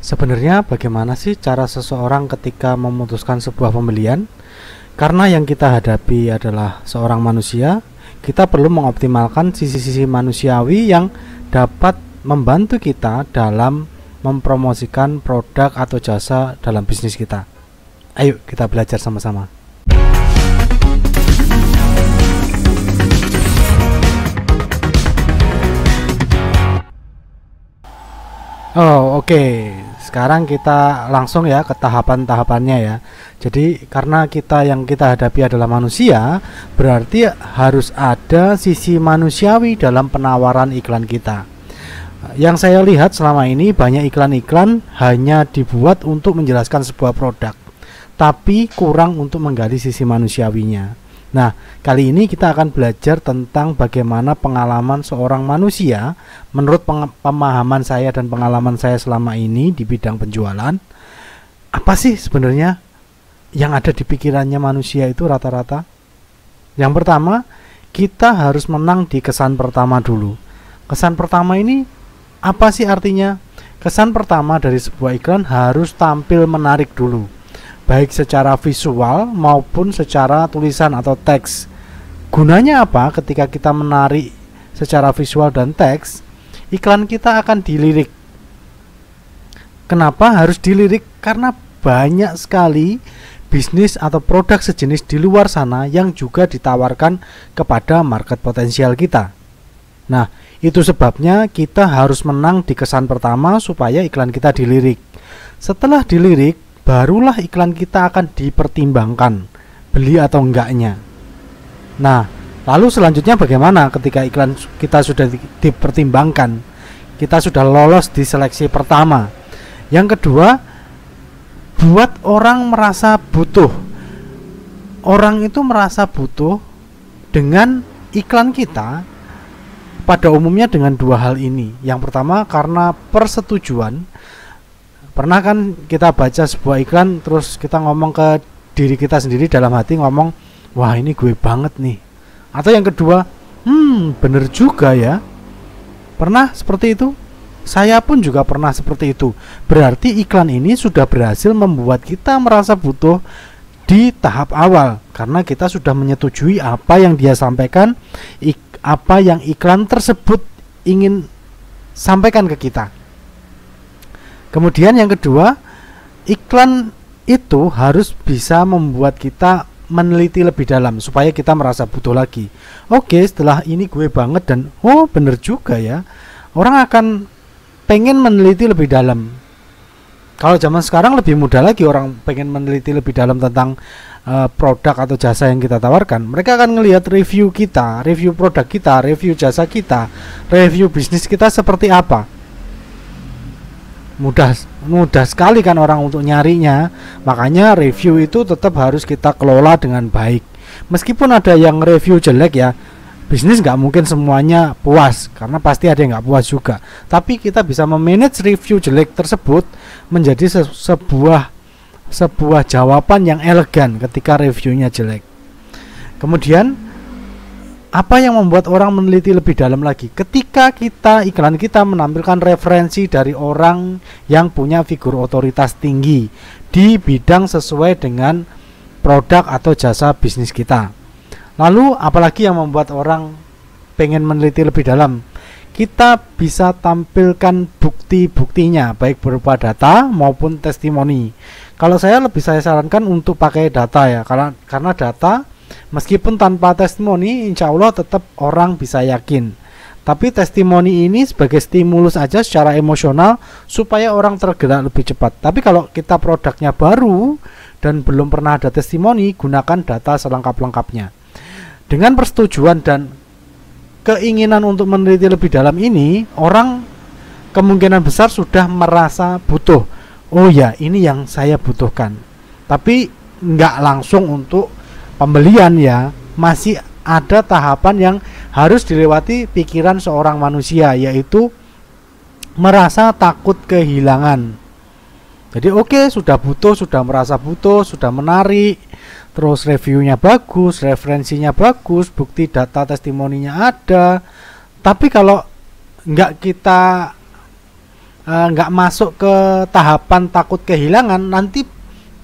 Sebenarnya bagaimana sih cara seseorang ketika memutuskan sebuah pembelian? Karena yang kita hadapi adalah seorang manusia, kita perlu mengoptimalkan sisi-sisi manusiawi yang dapat membantu kita dalam mempromosikan produk atau jasa dalam bisnis kita. Ayo kita belajar sama-sama. Oke. Sekarang kita langsung ya ke tahapan-tahapannya ya. Jadi karena yang kita hadapi adalah manusia, berarti harus ada sisi manusiawi dalam penawaran iklan kita. Yang saya lihat selama ini banyak iklan-iklan hanya dibuat untuk menjelaskan sebuah produk, tapi kurang untuk menggali sisi manusiawinya. Nah, kali ini kita akan belajar tentang bagaimana pengalaman seorang manusia menurut pemahaman saya dan pengalaman saya selama ini di bidang penjualan. Apa sih sebenarnya yang ada di pikirannya manusia itu rata-rata? Yang pertama, kita harus menang di kesan pertama dulu. Kesan pertama ini apa sih artinya? Kesan pertama dari sebuah iklan harus tampil menarik dulu, baik secara visual maupun secara tulisan atau teks. Gunanya apa ketika kita menarik secara visual dan teks? Iklan kita akan dilirik. Kenapa harus dilirik? Karena banyak sekali bisnis atau produk sejenis di luar sana yang juga ditawarkan kepada market potensial kita. Nah, itu sebabnya kita harus menang di kesan pertama supaya iklan kita dilirik. Setelah dilirik, barulah iklan kita akan dipertimbangkan beli atau enggaknya. Nah, lalu selanjutnya bagaimana ketika iklan kita sudah dipertimbangkan, kita sudah lolos di seleksi pertama? Yang kedua, buat orang merasa butuh. Orang itu merasa butuh dengan iklan kita pada umumnya dengan dua hal ini. Yang pertama karena persetujuan. Pernah kan kita baca sebuah iklan terus kita ngomong ke diri kita sendiri dalam hati, ngomong, wah ini gue banget nih. Atau yang kedua, bener juga ya. Pernah seperti itu? Saya pun juga pernah seperti itu. Berarti iklan ini sudah berhasil membuat kita merasa butuh di tahap awal, karena kita sudah menyetujui apa yang dia sampaikan, apa yang iklan tersebut ingin sampaikan ke kita. Kemudian yang kedua, iklan itu harus bisa membuat kita meneliti lebih dalam supaya kita merasa butuh lagi. Oke, setelah ini gue banget dan bener juga ya. Orang akan pengen meneliti lebih dalam. Kalau zaman sekarang lebih mudah lagi, orang pengen meneliti lebih dalam tentang produk atau jasa yang kita tawarkan. Mereka akan ngelihat review kita, review produk kita, review jasa kita, review bisnis kita seperti apa. Mudah sekali kan orang untuk nyarinya. Makanya review itu tetap harus kita kelola dengan baik. Meskipun ada yang review jelek ya, bisnis nggak mungkin semuanya puas, karena pasti ada yang nggak puas juga. Tapi kita bisa memanage review jelek tersebut menjadi sebuah jawaban yang elegan ketika reviewnya jelek. Kemudian apa yang membuat orang meneliti lebih dalam lagi? Ketika iklan kita menampilkan referensi dari orang yang punya figur otoritas tinggi di bidang sesuai dengan produk atau jasa bisnis kita. Lalu apalagi yang membuat orang pengen meneliti lebih dalam? Kita bisa tampilkan bukti-buktinya, baik berupa data maupun testimoni. Kalau saya sarankan untuk pakai data ya, karena data meskipun tanpa testimoni, insya Allah tetap orang bisa yakin. Tapi testimoni ini sebagai stimulus aja secara emosional supaya orang tergerak lebih cepat. Tapi kalau kita produknya baru dan belum pernah ada testimoni, gunakan data selengkap-lengkapnya. Dengan persetujuan dan keinginan untuk meneliti lebih dalam ini, orang kemungkinan besar sudah merasa butuh. Oh ya, ini yang saya butuhkan. Tapi nggak langsung untuk pembelian ya, masih ada tahapan yang harus dilewati pikiran seorang manusia, yaitu merasa takut kehilangan. Jadi sudah butuh, sudah merasa butuh, sudah menarik, terus reviewnya bagus, referensinya bagus, bukti data testimoninya ada. Tapi kalau nggak kita nggak masuk ke tahapan takut kehilangan, nanti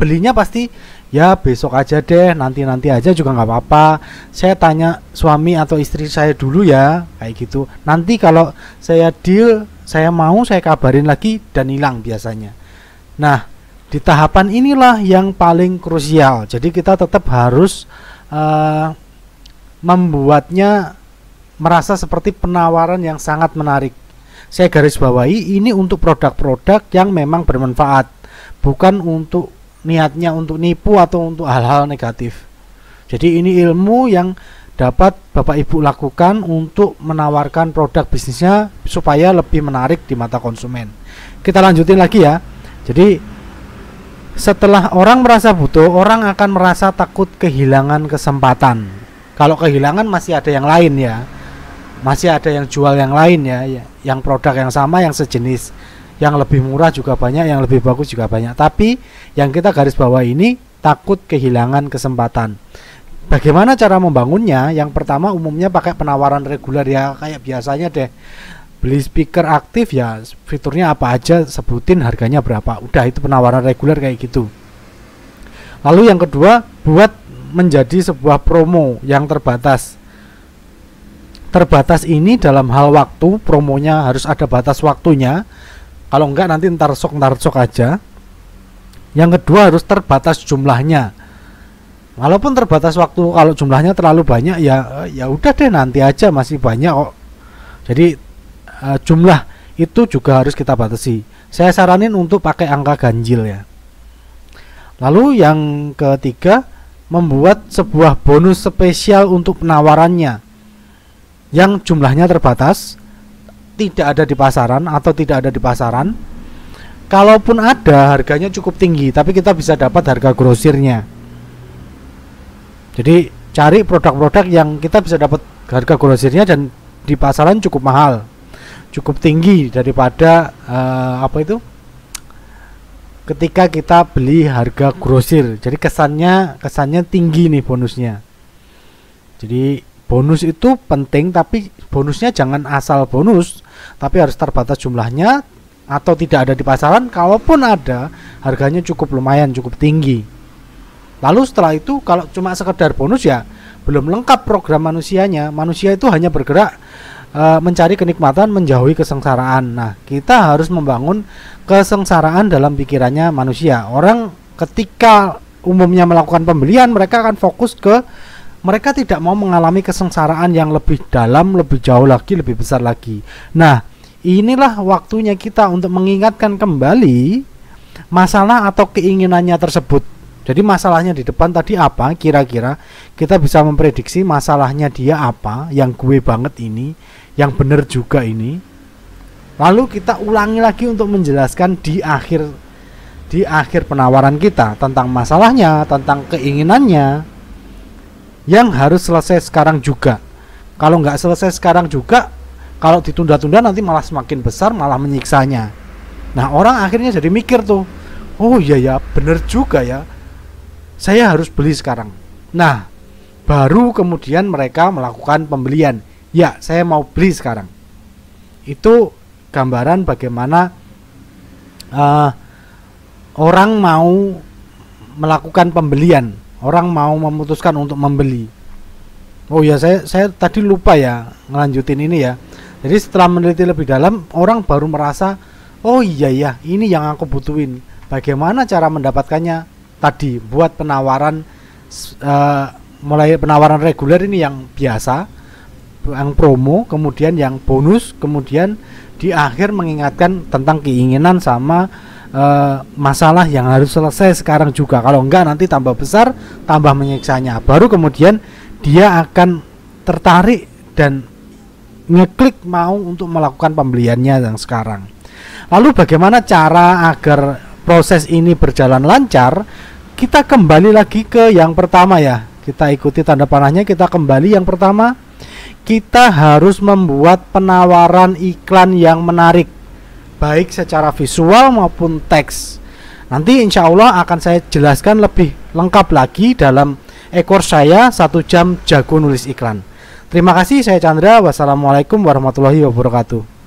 belinya pasti ya besok aja deh, nanti aja juga nggak apa-apa, saya tanya suami atau istri saya dulu ya, kayak gitu. Nanti kalau saya deal, saya mau, saya kabarin lagi, dan hilang biasanya. Nah, di tahapan inilah yang paling krusial. Jadi kita tetap harus membuatnya merasa seperti penawaran yang sangat menarik. Saya garis bawahi, ini untuk produk-produk yang memang bermanfaat, bukan untuk niatnya untuk nipu atau untuk hal-hal negatif. Jadi ini ilmu yang dapat Bapak Ibu lakukan untuk menawarkan produk bisnisnya supaya lebih menarik di mata konsumen. Kita lanjutin lagi ya. Jadi setelah orang merasa butuh, orang akan merasa takut kehilangan kesempatan. Kalau kehilangan masih ada yang lain ya, masih ada yang jual yang lain ya, yang produk yang sama, yang sejenis, yang lebih murah juga banyak, yang lebih bagus juga banyak. Tapi yang kita garis bawah ini takut kehilangan kesempatan. Bagaimana cara membangunnya? Yang pertama umumnya pakai penawaran reguler ya, kayak biasanya deh. Beli speaker aktif ya, fiturnya apa aja, sebutin harganya berapa. Udah, itu penawaran reguler kayak gitu. Lalu yang kedua, buat menjadi sebuah promo yang terbatas. Terbatas ini dalam hal waktu, promonya harus ada batas waktunya. Kalau enggak nanti ntar sok aja. Yang kedua harus terbatas jumlahnya. Walaupun terbatas waktu, kalau jumlahnya terlalu banyak ya udah deh, nanti aja, masih banyak kok. Jadi jumlah itu juga harus kita batasi. Saya saranin untuk pakai angka ganjil ya. Lalu yang ketiga, membuat sebuah bonus spesial untuk penawarannya yang jumlahnya terbatas, tidak ada di pasaran atau tidak ada di pasaran. Kalaupun ada, harganya cukup tinggi, tapi kita bisa dapat harga grosirnya. Jadi cari produk-produk yang kita bisa dapat harga grosirnya dan di pasaran cukup mahal, cukup tinggi daripada ketika kita beli harga grosir. Jadi kesannya tinggi nih bonusnya. Jadi bonus itu penting, tapi bonusnya jangan asal bonus, tapi harus terbatas jumlahnya atau tidak ada di pasaran. Kalaupun ada, harganya cukup lumayan, cukup tinggi. Lalu setelah itu, kalau cuma sekedar bonus ya belum lengkap program manusianya. Manusia itu hanya bergerak mencari kenikmatan, menjauhi kesengsaraan. Nah, kita harus membangun kesengsaraan dalam pikirannya manusia. Orang ketika umumnya melakukan pembelian, mereka akan fokus ke, mereka tidak mau mengalami kesengsaraan yang lebih dalam, lebih jauh lagi, lebih besar lagi. Nah, inilah waktunya kita untuk mengingatkan kembali masalah atau keinginannya tersebut. Jadi masalahnya di depan tadi apa, kira-kira kita bisa memprediksi masalahnya dia apa, yang gue banget ini, yang bener juga ini. Lalu kita ulangi lagi untuk menjelaskan di akhir penawaran kita tentang masalahnya, tentang keinginannya, yang harus selesai sekarang juga. Kalau nggak selesai sekarang juga, kalau ditunda-tunda nanti malah semakin besar, malah menyiksanya. Nah, orang akhirnya jadi mikir tuh, oh iya ya, bener juga ya, saya harus beli sekarang. Nah, baru kemudian mereka melakukan pembelian. Ya, saya mau beli sekarang. Itu gambaran bagaimana orang mau melakukan pembelian, orang mau memutuskan untuk membeli. Oh ya, saya tadi lupa ya ngelanjutin ini ya. Jadi setelah meneliti lebih dalam, orang baru merasa, oh iya ya, ini yang aku butuhin. Bagaimana cara mendapatkannya? Tadi buat penawaran, mulai penawaran reguler ini yang biasa, yang promo, kemudian yang bonus, kemudian di akhir mengingatkan tentang keinginan sama masalah yang harus selesai sekarang juga. Kalau enggak nanti tambah besar, tambah menyiksanya. Baru kemudian dia akan tertarik dan ngeklik mau untuk melakukan pembeliannya yang sekarang. Lalu bagaimana cara agar proses ini berjalan lancar? Kita kembali lagi ke yang pertama ya. Kita ikuti tanda panahnya, kita kembali yang pertama. Kita harus membuat penawaran iklan yang menarik, baik secara visual maupun teks. Nanti insya Allah akan saya jelaskan lebih lengkap lagi dalam ekor saya 1 jam jago nulis iklan. Terima kasih, saya Chandra. Wassalamualaikum warahmatullahi wabarakatuh.